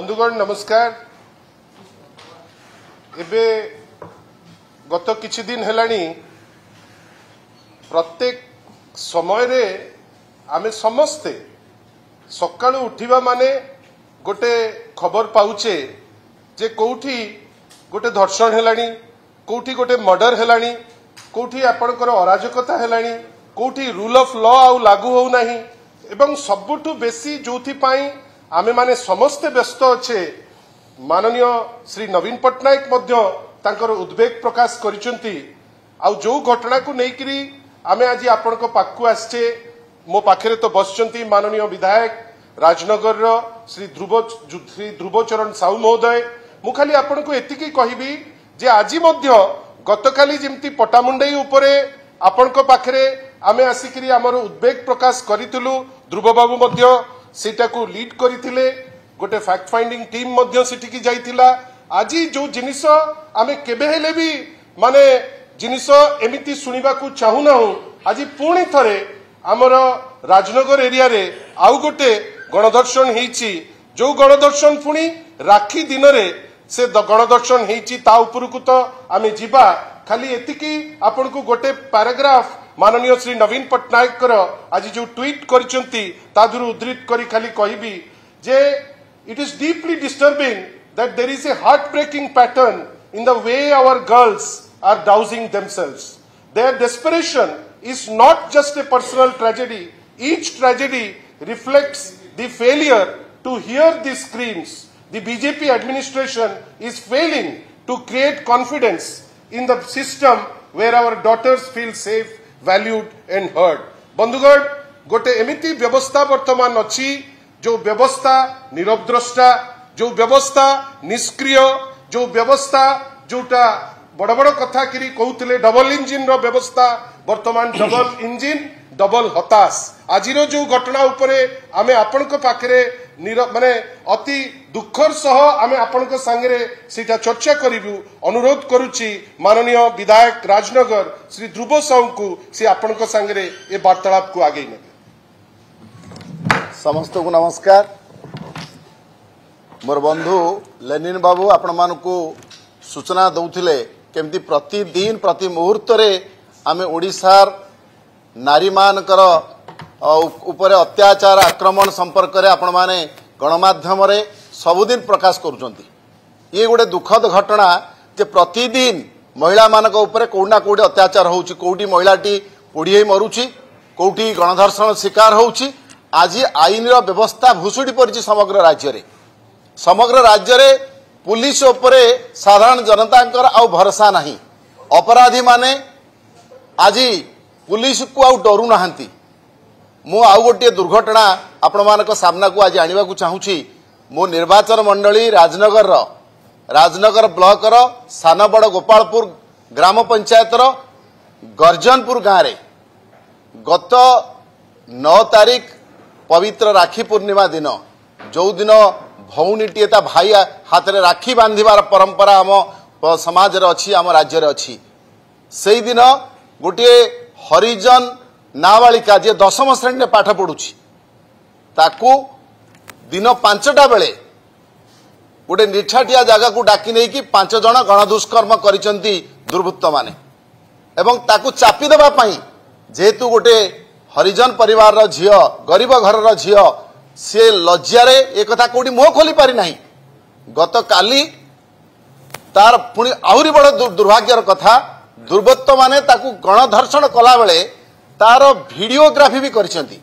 बंधुगण नमस्कार। एबे गत किछि दिन हेलानी प्रत्येक समय रे आमे समस्ते सकाळु उठिबा माने गोटे खबर पाउचे जे कोठी गोटे धर्षण हेलानी, कोठी गोटे मर्डर हेलानी, कोठी आपणकर अराजकता हेलानी, कोठी रूल ऑफ लॉ आउ लागू हो नाही एवं सबुठु बेसी जोथि पाई आमे माने समस्ते व्यस्त अच्छे। माननीय श्री नवीन पट्टनायक मध्य तांकर उद्वेग प्रकाश करिसंती। आउ जो घटना को नेकरी आमे आज आपण को पाखु आछे। मो पाखरे तो बसचंती माननीय विधायक राजनगर रो श्री ध्रुवचरण साहू महोदय। मु खाली आपण को एतिकी कहिबी जे आज मध्य गतकाली जेमती पटामुंडई उपरे आपण को पाखरे आमे आसिकरी हमर उद्वेग प्रकाश करितलु। ध्रुव बाबू मध्य सेटा को लीड करिथिले, गोटे फैक्ट फाइंडिंग टीम मध्य सेठी जाइथिला। आज जो जिनिस आमे केबे हेले भी माने जिनिस एमिति सुनिबा को चाहू ना। आज पुणी थरे आमर राजनगर एरिया रे आउ गोटे गणदर्शन हेछि। जो गणदर्शन पुणी राखी दिन रे से गणदर्शन हेछि ता उपरकु तो आमे जिबा। खाली एतिकी आपण को गोटे पैराग्राफ माननीय श्री नवीन पट्टनायक आज जो ट्वीट करिसंती तादुरु उद्धृत करी खाली कहिबी जे it is deeply disturbing that there is a heart breaking pattern in the way our girls are dousing themselves. Their desperation is not just a personal tragedy. Each tragedy reflects the failure to hear these screams. The BJP administration is failing to create confidence in the system where our daughters feel safe, valued and heard. बंधुगण गोटे एमिति व्यवस्था वर्तमान अच्छी जो व्यवस्था निरवद्रष्टा, जो व्यवस्था निष्क्रिय, जो व्यवस्था जोटा बड़ बड़ कथा करी कहते डबल इंजिन रो व्यवस्था वर्तमान डबल इंजिन डबल हताश। आज जो घटना उपरे आमे आपण को पाखरे माने अति दुखर सह आमे आपण को संगे सीटा चर्चा करिबु। अनुरोध करुची माननीय विधायक राजनगर श्री ध्रुव साहू को से आपण को संगे ए वार्तालाप को आगे नेबे। समस्त को नमस्कार। मोर बंधु लेनिन बाबू आपण मान को सूचना दउथिले केमती प्रतिदिन प्रति मुहूर्त रे आमे ओडिसार नारी मानकर उपरे अत्याचार आक्रमण संपर्क रे आपण माने गणमाध्यम रे सबुदिन प्रकाश करूचंती। ये गोटे दुखद घटना जे प्रतिदिन महिला मानक उपरे कोना कोडी अत्याचार होउची, कोडी महिलाटी पोड़ी मरुची, कोठी गणधर्षण शिकार होउची। आज आईन रो व्यवस्था भुसुडी परिची समग्र राज्य रे। समग्र राज्य रे पुलिस उपरे साधारण जनतांकर आउ भरोसा नहीं। अपराधी माने आज पुलिस को आउ डरू नाहंती। मु आउ गोटे दुर्घटना आपण मानक सामना को आज आनिबा को चाहूची। मो निर्वाचन मंडली राजनगर ब्लॉक रो सानबड़ गोपालपुर ग्राम पंचायत रो गर्जनपुर गाँव रे गत 9 तारीख पवित्र राखी पूर्णिमा दिन जो दिन भौनीटीए ता भाई हाथ में राखी बांधिबार परंपरा आम समाज रे अच्छी, आम राज्य रे अच्छी। से दिन गोटे हरिजन नाबालिका जे 10म श्रेणी में पाठ पढ़ुची ताकू दिन 5टा बेले गोटे निछाटिया जगह को डाकी नहीं कि 5 जन गणदुष्कर्म करिसंती दुर्वृत्त माने एवं ताकू चापी देबा पई जेहेतु गोटे हरिजन परिवार रो झियो, गरीब घर रो झियो, से लज्जारे एक कथा कोडी मुह खोली पारि नाही। गत काली तार पुणी आहुरी बड़ दुर्भाग्यर कथा दुर्वृत्त माने ताकू गणधर्षण कला बेले तार वीडियोग्राफी भी करिसंती।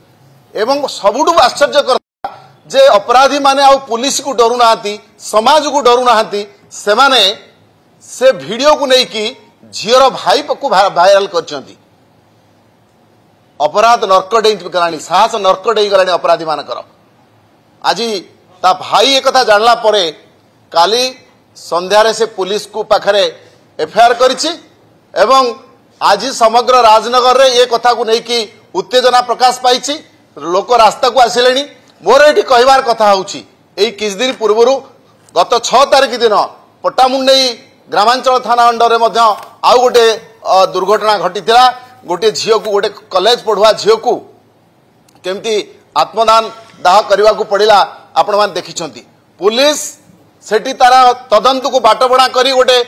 एवं सबुठु आश्चर्य कथा जे अपराधी माने आउ पुलिस को डरू नाहंती, समाज को डरू नाहंती। से माने से वीडियो को नहीं कि झियर भाई को वायरल करछंती। अपराध नर्क डेई गलानी, साहस नर्क डेई गलानी अपराधी मानकर। आज ता भाई एक कथा जानला परे काली संध्यारे से पुलिस को पाखरे एफआईआर करिछि एवं आज समग्र राजनगर रे ये कथा को नहीं कि उत्तेजना प्रकाश पाइछि। लोक रास्ता को आसिलेनी। मोर एठी कहिबार कथा होउछि एई किछ दिन पूर्वरु गत 6 तारिख दिन पट्टामुंडई ग्रामांचल थाना अंडर रे मध्य आउ गोटे दुर्घटना घटिथिला। गोटे झियो को, गोटे कॉलेज पढ़ुआ झियो को केमती आत्मदान दाह करने को पड़ा आपण मैंने देखिं। पुलिस सेठी तार तदंत को बाटबणा करी गोटे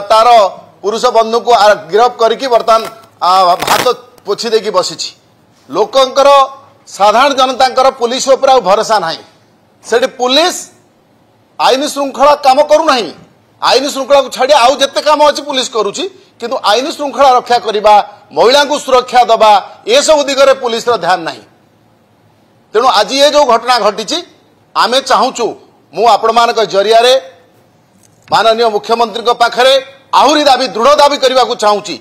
तार पुरुष बंधु को गिरफ करके बर्तमान हाथ पोछि देकी बसी लोकंकर साधारण जनता पुलिस ऊपर भरोसा नहीं सेठी पुलिस आईन श्रृंखला काम करू नहीं आईन श्रृंखला को छाड़ी आउ जते काम अच्छी पुलिस करुची किंतु आईन श्रृंखला रक्षा करवा महिला को सुरक्षा दबा ए सब दिगरे पुलिस रो ध्यान नहीं तेणु आज ये जो घटना घटी आमे चाहूचु मु आपण मानक जरिया रे माननीय मुख्यमंत्री पाखरे आहुरी दाबी दृढ़ दाबी करने को चाहूची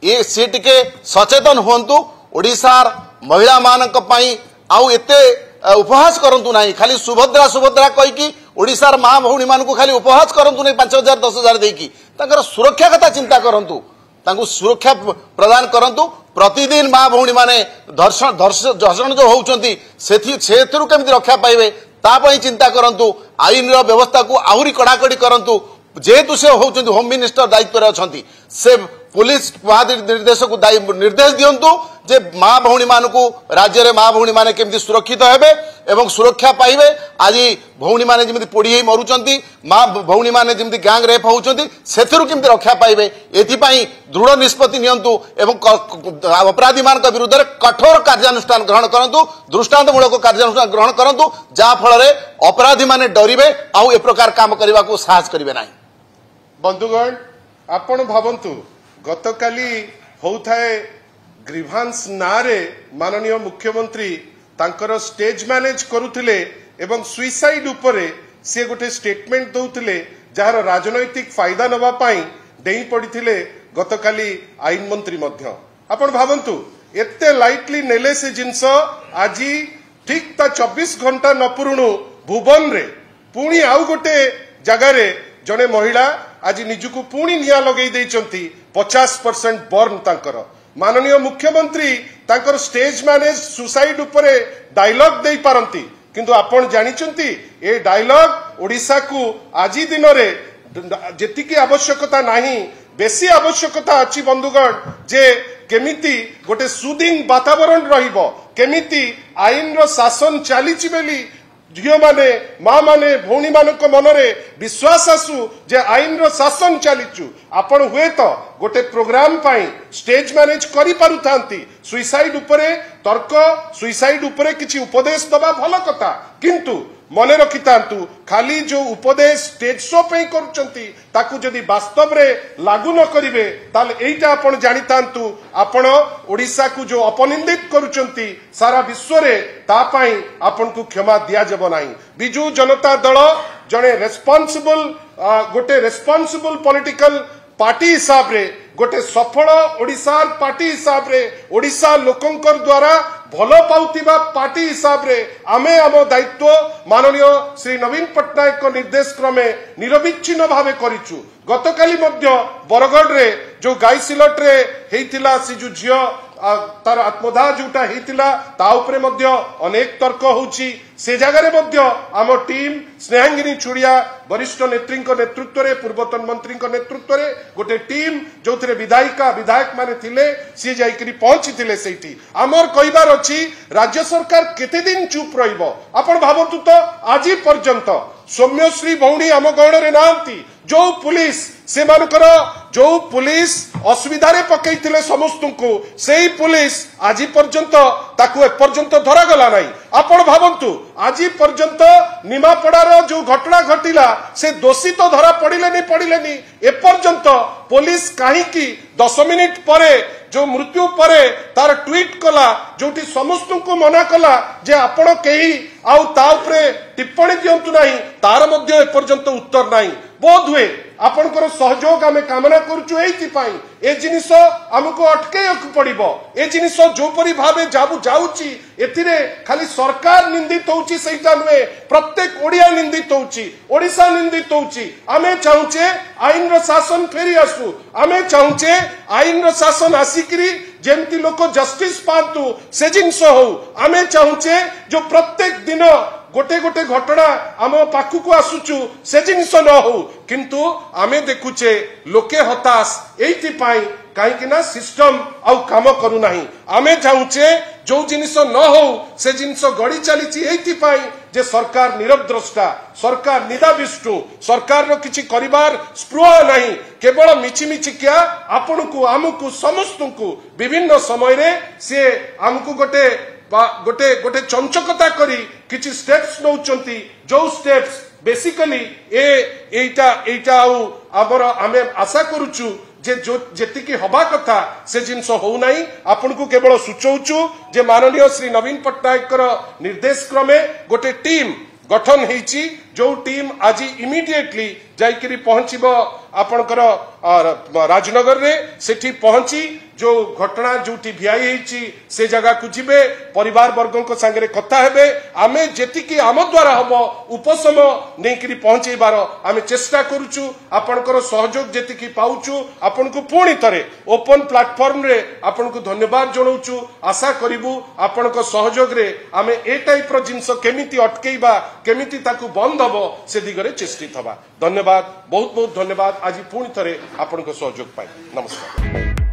ये सी टिके सचेतन हुंतु ओडिशार महिला मानक पई आउ एते उपहास करंतु नाही खाली सुभद्रा सुभद्रा कहीकि ओडिशार माँ भौणी मान खाली उपहास करंतु नहीं 5,000 10,000 देकी तांकर सुरक्षा कथा चिंता करंतु तांको सुरक्षा प्रदान करंतु प्रतिदिन माँ भौणी माने धर्षण जो होउचंती सेथिरु केमिति रक्षा पाइबे तापई चिंता करंतु आईन रो व्यवस्था को आहुरी कड़ाकड़ी करंतु जेहेतु से होउचंती होम मिनिस्टर दायित्व रे अछंती से पुलिस महानिर्देशक को निर्देश दियंतु जे माँ भौणी मान को राज्य रे माँ भौणी माने केमिति सुरक्षित हेबे एवं सुरक्षा पाइबे आज भौणी माने जेमिति पोड़ी मरुचंती माँ भौणी माने जेमिति गैंग रेप होउचंती सेथिरु केमिति रक्षा पाइबे एथिपाई दृढ़ निष्पत्ति नियंतु एवं अपराधी मान विरुद्ध कठोर कार्यानुष्ठान ग्रहण करंतु दृष्टांतमूलक कार्यानुष्ठान ग्रहण करंतु जा फल रे अपराधी माने डरिबे आउ ए प्रकार काम करबा को साहस करिवे नाही। बंधुगण आपण भावंतु गतकाली होउथाए ग्रीभांस नारे माननीय मुख्यमंत्री तांकर स्टेज मैनेज करुथिले एवं सुइसाइड उपरे से गोटे स्टेटमेंट दउथिले जार राजनैतिक फायदा नबा पाई डेई पड़िथिले गतकाली आईन मंत्री मध्य आपण भावंतु एते लाइटली नेले से जिंस आज ठीक ता 24 घंटा न पुरुणु भुवन रे पुणी आउ गोटे जगह रे जने महिला आज निजुकु पुणी निया लगेई देइचंती 50% बर्न तांकर माननीय मुख्यमंत्री तांकर स्टेज मैनेज सुसाइड उपरे डायलॉग दे पारंती किंतु आपण जानिचंती ए डायलॉग ओडिसा को आज दिन रे जेतिकी आवश्यकता नाही बेसी आवश्यकता अछि बंधुगण जे केमिति गोटे सुदिंग वातावरण रहिबो केमिति आईन रो शासन चलीछि बेली झियो माने माँ माने भौणी मानक मनरे विश्वास आसु जे आईन रो शासन चलीचु आपण हुए तो गोटे प्रोग्राम पाई स्टेज मैनेज करि पारुथांती सुइसाइड उपरे तर्क सुइसाइड उपरे किछि उपदेश दबा भल कथा किंतु मने रखितांतु खाली जो उपदेश स्टेज शो पे करूचंती ताकू जदि वास्तव रे लागू न करिवे ताले एइटा आपण जानितांतु आपण ओडिसा को जो अपनिंदित करूचंती सारा विश्व रे ता पई आपण को क्षमा दिया जब नाही। बिजू जनता दल जने रेस्पोंसिबल गोटे रेस्पोंसिबल पॉलिटिकल पार्टी हिसाब रे गोटे सफल ओडिसा पार्टी हिसाब रे ओडिसा लोकंकर द्वारा भल पाउतिबा पार्टी हिसाब रे आमे आम दायित्व माननीय श्री नवीन पट्टनायक निर्देश क्रमे निरविच्छिन्न भावे करिचु। गतकाली मध्य बरगढ़ रे जो गाई सिलट रे हेइतिला से जो झियो तार आत्मदाह जोटा हेइतिला ता उपरे मध्य अनेक तर्क होउची से जगह रे मध्य आम टीम स्नेहांगिनी छुड़िया वरिष्ठ नेत्री नेतृत्व रे पूर्वतन मंत्री नेतृत्व रे गोटे टीम जो थे विधायिका विधायक माने थिले सी जाइकरी पहुंची थिले सेठी आमर कहिबार अछि राज्य सरकार केते दिन चुप रहिबो आपण भाबतु तो आज पर्यंत सौम्यश्री भौणी आम गण रे नांती जो पुलिस से मानकर जो पुलिस असुविधा रे पकईथिले समस्त को सेही पुलिस आज पर्यंत ताकू एपर्यंत धरा गला नाही। आपण भाबंतु आज पर्यंत निमापड़ार जो घटना घटिला से दोषी तो धरा पड़िलेनी एपर्यंत पुलिस कहीं 10 मिनिट परे जो मृत्यु परे तार ट्वीट कला जोटी समस्त को मना कला जे आपण केही आउ ता उपरे टिप्पणी दियंतु नाही तार मध्य एपर्यंत उत्तर नाही। बोध हुए आपनकर सहयोग आमे कामना करूछु एथि पाई ए जिनिस हमको अटकेयक पड़िबो ए जिनिस जो परि भाबे जाउची एथिरे खाली सरकार निंदित होउची सेटा नुए प्रत्येक ओडिया निंदित होउची ओडिसा निंदित होउची। आमे चाहूचे आईन रो शासन फेरी आसु आमे चाहूचे आईन रो शासन आसिकरी जेमती लोक जस्टिस पातु से जिनिस हो आमे चाहूचे जो प्रत्येक दिन गोटे गोटे घटना आम पाखु आसुचु से जिनिस न हो किंतु आमे देखुचे लोके हताश एइति पाई कहीं ना सिस्टम आउ काम करू नाही। आमे चाहूचे जो जिनिस न हो से जिनिस गड़ी चली एइति पाई जे सरकार नीरवद्रष्टा सरकार निदाविष्णु सरकार किछि करिवार स्पृह नहीं केवल मिचिमिचिकिया आपनकु आमकु समस्तकु विभिन्न समय रे से आमकु गोटे गोटे गोटे चंचकता करी किछि स्टेप्स नउचंती जो स्टेप्स बेसिकली एटा आमर आमे आशा करूचु जे जो जेतिकी हवा कथा से जिनस हो नाही आपनकु केवल सूचौचु जे माननीय श्री नवीन पट्टनायक निर्देश क्रमे गोटे टीम गठन हेची जो टीम आज इमिडिएटली जाइकरी पहुंचबो आपनकर राजनगर रे सेठी पहुंची जो घटना जोटी भियाई हेची से जगह को जिबे परिवार वर्गों को संगे कथा हेबे आमे जेतिकी आम द्वारा हबो उपशम नेकरी पहुंचेबार आमे चेष्टा करूचु आपनकर सहयोग जेतिकी पाउचु आपनको पुणी थरे ओपन प्लेटफॉर्म रे आपनको धन्यवाद जणाउचु आशा करिवु आपनको सहयोग रे आमे ए टाइप रो जिंस केमिति अटकेइबा केमिति ताकू बंद हबो से दिगरे चेष्टित हबा धन्यवाद बहुत बहुत धन्यवाद आज पुणी थरे आपनको सहयोग पाई नमस्कार।